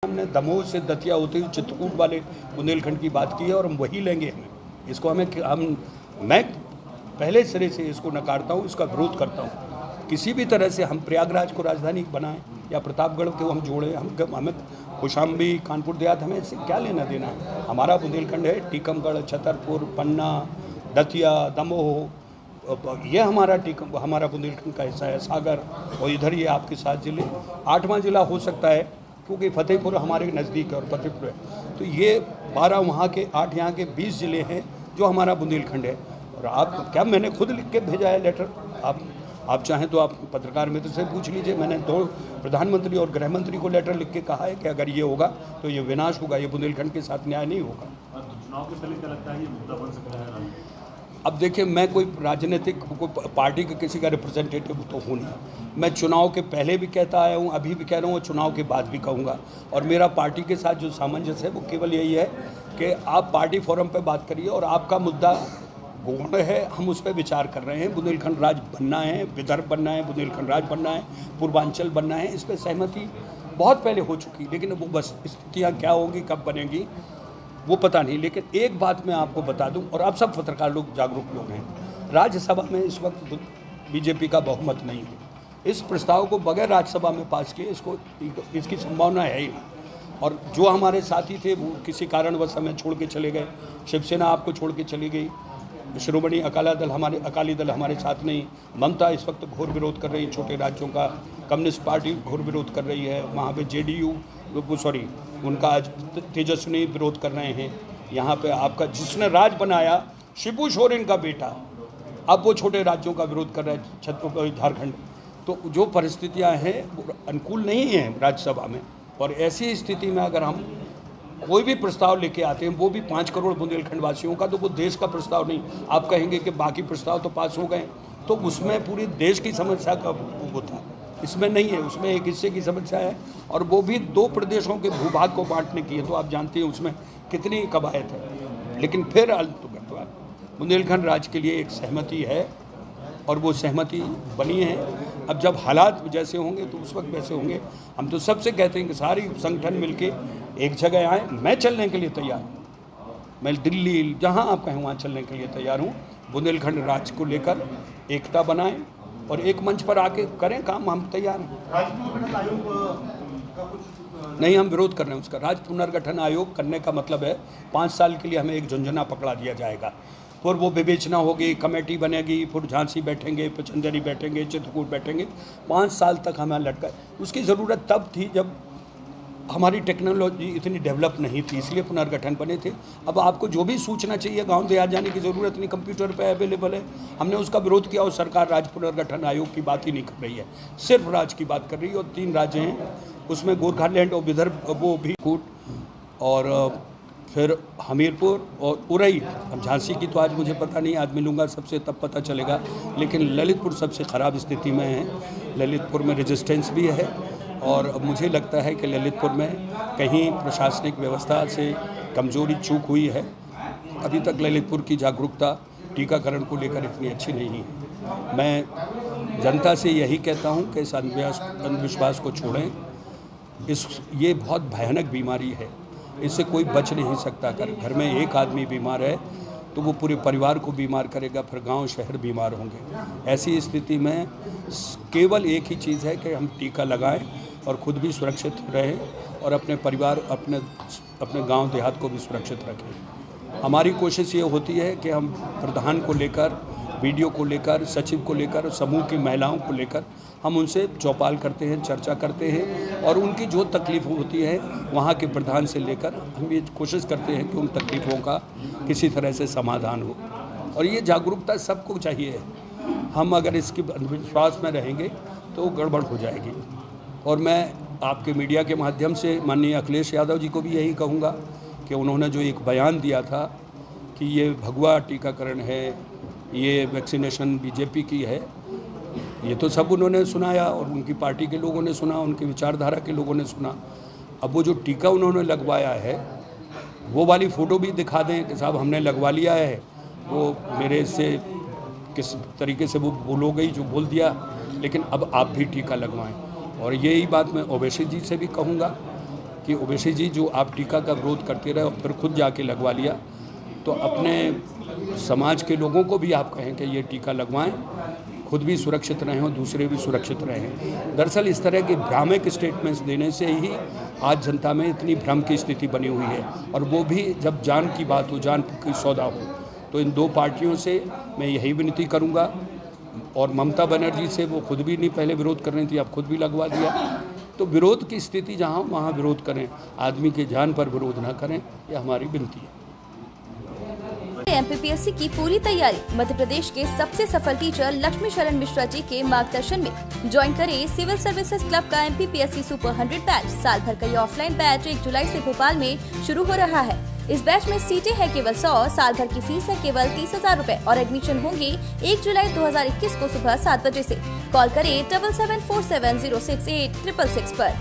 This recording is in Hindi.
हमने दमोह से दतिया होते हुए चित्रकूट वाले बुंदेलखंड की बात की है और हम वही लेंगे। इसको मैं पहले सिरे से इसको नकारता हूँ, इसका विरोध करता हूँ। किसी भी तरह से हम प्रयागराज को राजधानी बनाएं या प्रतापगढ़ को हम जोड़ें, हमें कौशाम्बी कानपुर देहात, हमें इससे क्या लेना देना है। हमारा बुंदेलखंड है, टीकमगढ़, छतरपुर, पन्ना, दतिया, दमोह, ये हमारा बुंदेलखंड का हिस्सा है। सागर और इधर ये आपके 7 जिले, 8वां जिला हो सकता है क्योंकि फतेहपुर हमारे नज़दीक है और फतेहपुर है, तो ये 12 वहाँ के, 8 यहाँ के 20 ज़िले हैं जो हमारा बुंदेलखंड है। और आप क्या, मैंने खुद लिख के भेजा है लेटर, आप चाहें तो आप पत्रकार मित्र से पूछ लीजिए। मैंने 2 प्रधानमंत्री और गृह मंत्री को लेटर लिख के कहा है कि अगर ये होगा तो ये विनाश होगा, ये बुंदेलखंड के साथ न्याय नहीं होगा। चुनाव के पहले क्या लगता है ये मुद्दा बन सकता है? अब देखिए, मैं कोई राजनीतिक पार्टी के किसी का रिप्रेजेंटेटिव तो हूँ नहीं। मैं चुनाव के पहले भी कहता आया हूँ, अभी भी कह रहा हूँ, चुनाव के बाद भी कहूँगा। और मेरा पार्टी के साथ जो सामंजस्य है वो केवल यही है कि आप पार्टी फोरम पे बात करिए और आपका मुद्दा गौण है, हम उस पर विचार कर रहे हैं। बुंदेलखंड राज बनना है, विदर्भ बनना है, बुंदेलखंड राज बनना है, पूर्वांचल बनना है, इस पर सहमति बहुत पहले हो चुकी, लेकिन वो बस स्थितियाँ क्या होंगी, कब बनेगी वो पता नहीं। लेकिन एक बात मैं आपको बता दूं, और आप सब पत्रकार लोग जागरूक लोग हैं, राज्यसभा में इस वक्त बीजेपी का बहुमत नहीं है। इस प्रस्ताव को बगैर राज्यसभा में पास किए इसकी संभावना है ही नहीं। और जो हमारे साथी थे वो किसी कारणवश हमें छोड़ के चले गए, शिवसेना आपको छोड़ के चली गई, श्रोमणी अकाली दल हमारे साथ नहीं, ममता इस वक्त घोर विरोध कर रही है छोटे राज्यों का, कम्युनिस्ट पार्टी घोर विरोध कर रही है, वहाँ पे जेडीयू उनका आज तेजस्वी विरोध कर रहे हैं। यहाँ पे आपका जिसने राज बनाया शिबू सोरेन का बेटा, अब वो छोटे राज्यों का विरोध कर रहे हैं, छत्तीसगढ़, झारखंड। तो जो परिस्थितियाँ हैं वो अनुकूल नहीं हैं राज्यसभा में। और ऐसी स्थिति में अगर हम कोई भी प्रस्ताव लेके आते हैं, वो भी 5 करोड़ बुंदेलखंड वासियों का, तो वो देश का प्रस्ताव नहीं। आप कहेंगे कि बाकी प्रस्ताव तो पास हो गए, तो उसमें पूरी देश की समस्या का वो था, इसमें नहीं है। उसमें एक हिस्से की समस्या है और वो भी 2 प्रदेशों के भूभाग को बांटने की है, तो आप जानते हैं उसमें कितनी कवायद है। लेकिन फिर बुंदेलखंड राज्य के लिए एक सहमति है और वो सहमति बनी है। अब जब हालात जैसे होंगे तो उस वक्त वैसे होंगे। हम तो सबसे कहते हैं कि सारी संगठन मिलके एक जगह आए। मैं चलने के लिए तैयार हूँ, मैं दिल्ली जहाँ आप कहें वहाँ चलने के लिए तैयार हूँ। बुंदेलखंड राज्य को लेकर एकता बनाएं और एक मंच पर आके करें काम, हम तैयार हैं। नहीं, हम विरोध कर रहे हैं उसका। राज्य पुनर्गठन आयोग करने का मतलब है 5 साल के लिए हमें एक झुंझुना पकड़ा दिया जाएगा, फिर वो विवेचना होगी, कमेटी बनेगी, फिर झांसी बैठेंगे, फिर चंदेरी बैठेंगे, चित्रकूट बैठेंगे। 5 साल तक हमें लटका। उसकी ज़रूरत तब थी जब हमारी टेक्नोलॉजी इतनी डेवलप नहीं थी, इसलिए पुनर्गठन बने थे। अब आपको जो भी सूचना चाहिए गांव देहात जाने की ज़रूरत नहीं, कंप्यूटर पे अवेलेबल है। हमने उसका विरोध किया और सरकार राज्य पुनर्गठन आयोग की बात ही नहीं कर रही है, सिर्फ राज्य की बात कर रही है। और 3 राज्य हैं, उसमें गोरखालैंड और विदर्भ, वो भी कूट, और फिर हमीरपुर और उरई। अब झांसी की तो आज मुझे पता नहीं, आज मिलूँगा सबसे तब पता चलेगा। लेकिन ललितपुर सबसे ख़राब स्थिति में है। ललितपुर में रेजिस्टेंस भी है और मुझे लगता है कि ललितपुर में कहीं प्रशासनिक व्यवस्था से कमज़ोरी चूक हुई है। अभी तक ललितपुर की जागरूकता टीकाकरण को लेकर इतनी अच्छी नहीं है। मैं जनता से यही कहता हूं कि इस अंधविश्वास को छोड़ें। ये बहुत भयानक बीमारी है, इससे कोई बच नहीं सकता। अगर घर में एक आदमी बीमार है तो वो पूरे परिवार को बीमार करेगा, फिर गांव शहर बीमार होंगे। ऐसी स्थिति में केवल एक ही चीज़ है कि हम टीका लगाएं और खुद भी सुरक्षित रहें और अपने परिवार, अपने गांव देहात को भी सुरक्षित रखें। हमारी कोशिश ये होती है कि हम प्रधान को लेकर, वीडियो को लेकर, सचिव को लेकर, समूह की महिलाओं को लेकर हम उनसे चौपाल करते हैं, चर्चा करते हैं और उनकी जो तकलीफ होती है वहाँ के प्रधान से लेकर हम ये कोशिश करते हैं कि उन तकलीफ़ों का किसी तरह से समाधान हो। और ये जागरूकता सबको चाहिए। हम अगर इसके अंधविश्वास में रहेंगे तो गड़बड़ हो जाएगी। और मैं आपके मीडिया के माध्यम से माननीय अखिलेश यादव जी को भी यही कहूँगा कि उन्होंने जो एक बयान दिया था कि ये भगवा टीकाकरण है, ये वैक्सीनेशन बीजेपी की है, ये तो सब उन्होंने सुनाया और उनकी पार्टी के लोगों ने सुना, उनकी विचारधारा के लोगों ने सुना। अब वो जो टीका उन्होंने लगवाया है वो वाली फ़ोटो भी दिखा दें कि साहब हमने लगवा लिया है। वो मेरे से किस तरीके से वो बोलो गई जो बोल दिया, लेकिन अब आप भी टीका लगवाएं। और यही बात मैं ओवैसी जी से भी कहूँगा कि ओवैसी जी जो आप टीका का विरोध करते रहे और फिर खुद जाके लगवा लिया, तो अपने समाज के लोगों को भी आप कहें कि ये टीका लगवाएं, खुद भी सुरक्षित रहें और दूसरे भी सुरक्षित रहें। दरअसल इस तरह के भ्रामक स्टेटमेंट्स देने से ही आज जनता में इतनी भ्रम की स्थिति बनी हुई है, और वो भी जब जान की बात हो, जान की सौदा हो। तो इन दो पार्टियों से मैं यही विनती करूंगा, और ममता बनर्जी से, वो खुद भी नहीं पहले विरोध कर रही थी, अब खुद भी लगवा दिया। तो विरोध की स्थिति जहाँ वहाँ विरोध करें, आदमी के जान पर विरोध ना करें, यह हमारी विनती है। एमपीपीएससी की पूरी तैयारी मध्य प्रदेश के सबसे सफल टीचर लक्ष्मी शरण मिश्रा जी के मार्गदर्शन में। ज्वाइन करें सिविल सर्विसेज क्लब का एमपीपीएससी सुपर 100 बैच। साल भर का ये ऑफलाइन बैच 1 जुलाई से भोपाल में शुरू हो रहा है। इस बैच में सीटें हैं केवल 100, साल भर की फीस है केवल 30,000 रुपए और एडमिशन होंगे 1 जुलाई 2021 को सुबह 7 बजे से। कॉल करें 7747068666 पर।